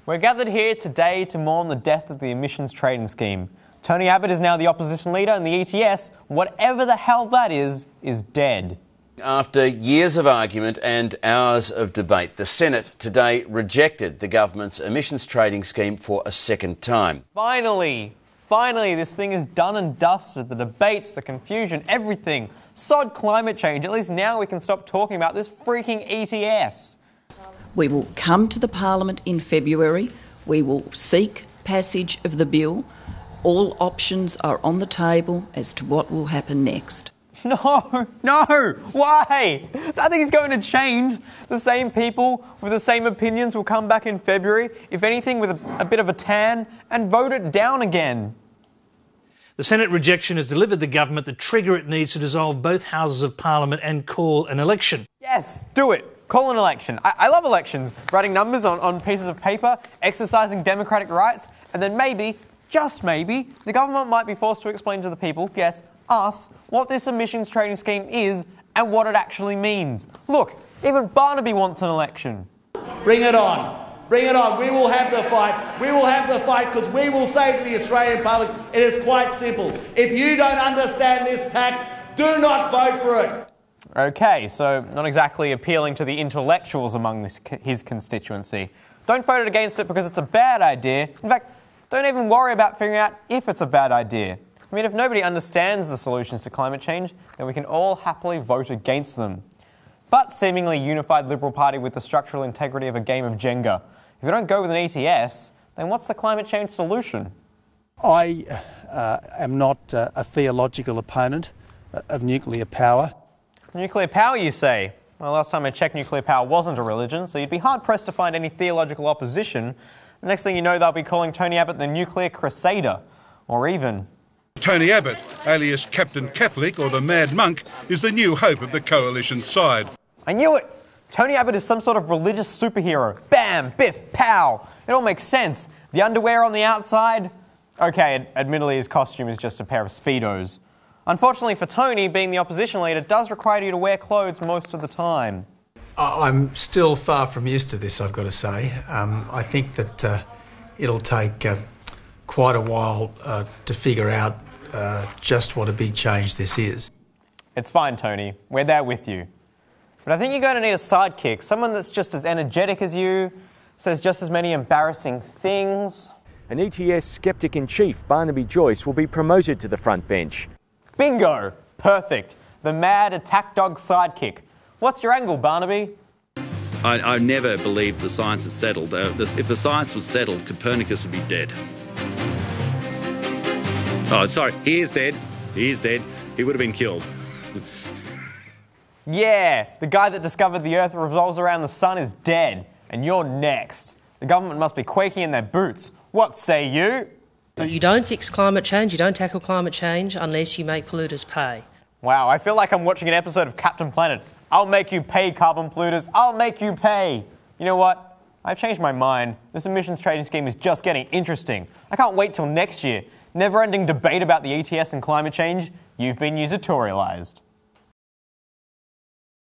We're gathered here today to mourn the death of the emissions trading scheme. Tony Abbott is now the opposition leader, and the ETS, whatever the hell that is dead. After years of argument and hours of debate, the Senate today rejected the government's emissions trading scheme for a second time. Finally, this thing is done and dusted. The debates, the confusion, everything. Sod climate change. At least now we can stop talking about this freaking ETS. We will come to the Parliament in February. We will seek passage of the bill. All options are on the table as to what will happen next. No, why? Nothing is going to change. The same people with the same opinions will come back in February, if anything with a bit of a tan, and vote it down again. The Senate rejection has delivered the government the trigger it needs to dissolve both houses of Parliament and call an election. Yes, do it. Call an election. I love elections. Writing numbers on pieces of paper, exercising democratic rights, and then maybe, just maybe, the government might be forced to explain to the people, yes, us, what this emissions trading scheme is and what it actually means. Look, even Barnaby wants an election. Bring it on. Bring it on. We will have the fight. We will have the fight because we will say to the Australian public, it is quite simple. If you don't understand this tax, do not vote for it. Okay, so not exactly appealing to the intellectuals among his constituency. Don't vote it against it because it's a bad idea. In fact, don't even worry about figuring out if it's a bad idea. I mean, if nobody understands the solutions to climate change, then we can all happily vote against them. But seemingly unified Liberal Party with the structural integrity of a game of Jenga. If we don't go with an ETS, then what's the climate change solution? I am not a theological opponent of nuclear power. Nuclear power, you say? Well, last time I checked, nuclear power wasn't a religion, so you'd be hard-pressed to find any theological opposition. The next thing you know, they'll be calling Tony Abbott the nuclear crusader. Or even... Tony Abbott, alias Captain Catholic or the Mad Monk, is the new hope of the coalition side. I knew it! Tony Abbott is some sort of religious superhero. Bam! Biff! Pow! It all makes sense. The underwear on the outside? Okay, admittedly his costume is just a pair of Speedos. Unfortunately for Tony, being the opposition leader does require you to wear clothes most of the time. I'm still far from used to this, I've got to say. I think that it'll take quite a while to figure out just what a big change this is. It's fine, Tony. We're there with you. But I think you're going to need a sidekick, someone that's just as energetic as you, says just as many embarrassing things. An ETS skeptic-in-chief, Barnaby Joyce, will be promoted to the front bench. Bingo! Perfect. The mad attack dog sidekick. What's your angle, Barnaby? I never believed the science is settled. If the science was settled, Copernicus would be dead. Oh, sorry, he is dead. He is dead. He would have been killed. Yeah, the guy that discovered the Earth revolves around the sun is dead, and you're next. The government must be quaking in their boots. What say you? You don't fix climate change, you don't tackle climate change unless you make polluters pay. Wow, I feel like I'm watching an episode of Captain Planet. I'll make you pay, carbon polluters. I'll make you pay. You know what? I've changed my mind. This emissions trading scheme is just getting interesting. I can't wait till next year. Never-ending debate about the ETS and climate change. You've been Newsitorialised.